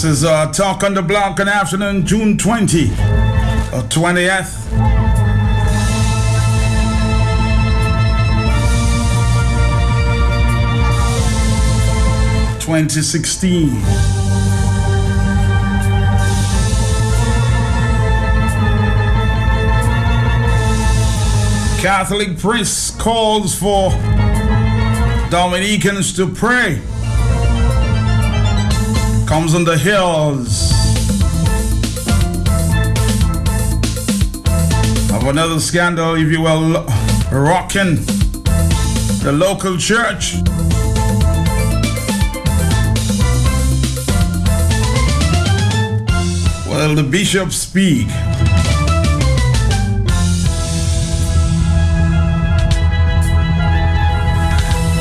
This is Talk on the Block on afternoon, June 20th. 2016. Catholic priest calls for Dominicans to pray. Comes on the heels of another scandal, if you will, rocking the local church. Well, the bishops speak.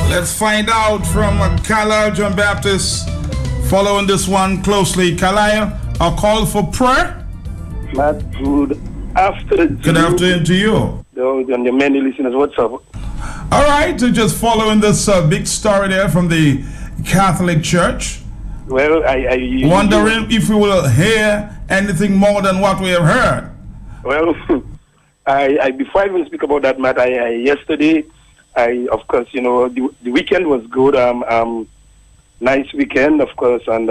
Let's find out from Carlisle John Baptist, following this one closely. Carlisle, a call for prayer? Matt, good afternoon. Good afternoon to you. And the many listeners, what's up? All right, so just following this big story there from the Catholic Church. Well, wondering if we will hear anything more than what we have heard. Well, before I even speak about that, Matt, yesterday, of course, you know, the weekend was good. Nice weekend, of course, and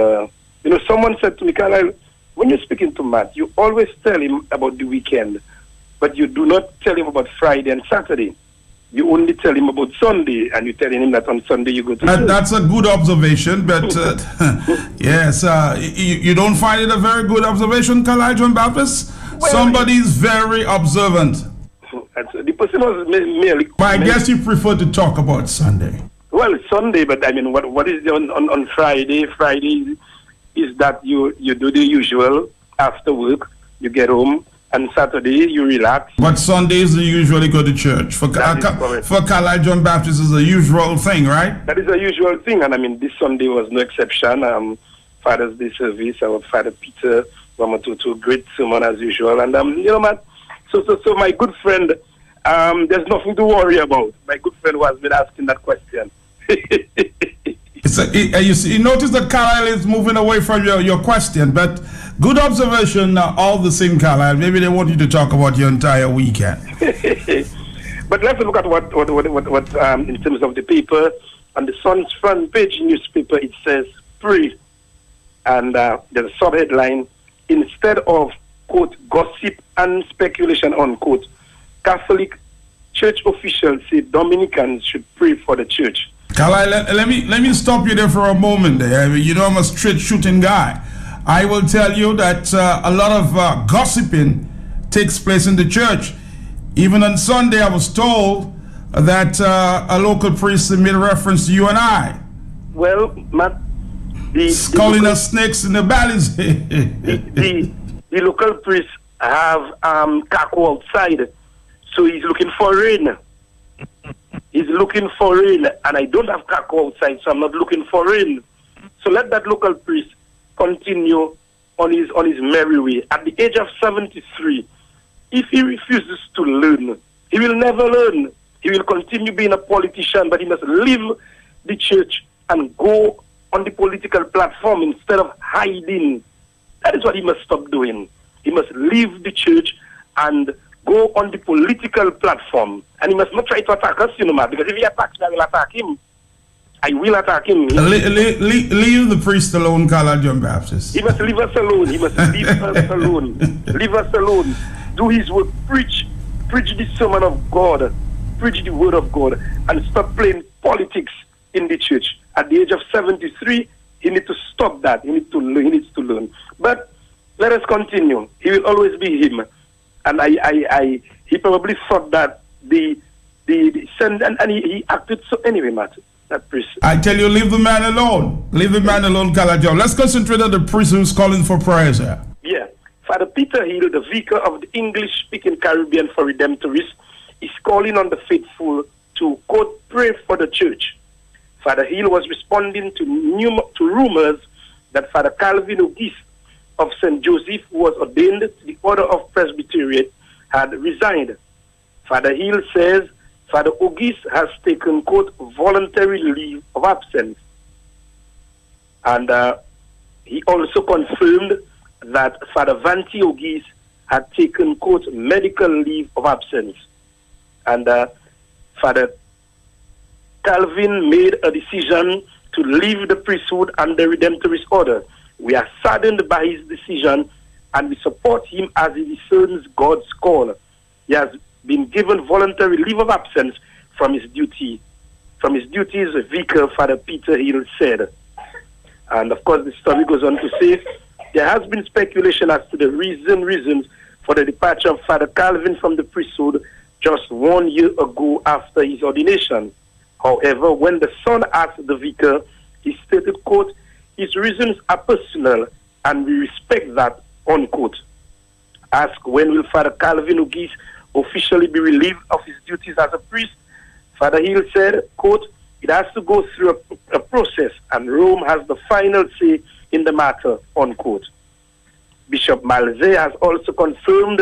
you know, someone said to me, Carlisle, when you're speaking to Matt, you always tell him about the weekend, but you do not tell him about Friday and Saturday. You only tell him about Sunday, and you're telling him that on Sunday you go to church. That's a good observation, but yes, you don't find it a very good observation, Carlisle John Baptist? Well, somebody's very observant. The person was merely... But I guess you prefer to talk about Sunday. Well, Sunday, but I mean, what is on Friday? Friday is that you do the usual after work, you get home, and Saturday you relax. But Sundays you usually go to church. For Carlisle John Baptist is a usual thing, right? That is a usual thing, and I mean, this Sunday was no exception. Father's Day service, our Father Peter, to great sermon as usual, and you know, man. So my good friend, there's nothing to worry about. My good friend who has been asking that question. You notice that Carlisle is moving away from your question, but good observation all the same, Carlisle. Maybe they want you to talk about your entire weekend. But let's look at what in terms of the paper. On the Sun's front page newspaper, it says, pray. And there's a sub-headline, instead of, quote, gossip and speculation, unquote, Catholic church officials say Dominicans should pray for the church. Carlisle, let me stop you there for a moment there. You know I'm a straight shooting guy. I will tell you that a lot of gossiping takes place in the church. Even on Sunday, I was told that a local priest made a reference to you and I. Well, Matt, calling us snakes in the valleys. the local priest have Kako outside, so he's looking for rain. He's looking for rain, and I don't have Kako outside, so I'm not looking for rain. So let that local priest continue on his merry way. At the age of 73, if he refuses to learn, he will never learn. He will continue being a politician, but he must leave the church and go on the political platform instead of hiding. That is what he must stop doing. He must leave the church and go on the political platform. And he must not try to attack us, you know, because if he attacks me, I will attack him. I will attack him. Leave the priest alone, Carlisle John Baptist. He must leave us alone. He must leave us alone. Leave us alone. Do his work. Preach the sermon of God. Preach the word of God. And stop playing politics in the church. At the age of 73, he needs to stop that. He needs to learn. But let us continue. He will always be him. And he probably thought that the send and he acted so anyway, Matt. That priest. I tell you, leave the man alone. Leave the man alone, Carlisle John. Let's concentrate on the priest who's calling for prayers here. Yeah. Father Peter Hill, the vicar of the English-speaking Caribbean for Redemptorists, is calling on the faithful to, quote, pray for the church. Father Hill was responding to rumors that Father Calvin Ogis of St. Joseph, who was ordained to the Order of Presbyterian, had resigned. Father Hill says Father Ogis has taken, quote, voluntary leave of absence. And He also confirmed that Father Vanti Ogis had taken, quote, medical leave of absence. And Father Calvin made a decision to leave the priesthood under Redemptorist order. We are saddened by his decision and we support him as he discerns God's call. He has been given voluntary leave of absence from his duty. From his duties, Vicar Father Peter Hill said. And of course, the story goes on to say, there has been speculation as to the reasons for the departure of Father Calvin from the priesthood just 1 year ago after his ordination. However, when the son asked the vicar, he stated, quote, his reasons are personal and we respect that, unquote. Asked when will Father Calvin Ogis officially be relieved of his duties as a priest, Father Hill said, quote, it has to go through a process and Rome has the final say in the matter, unquote. Bishop Malze has also confirmed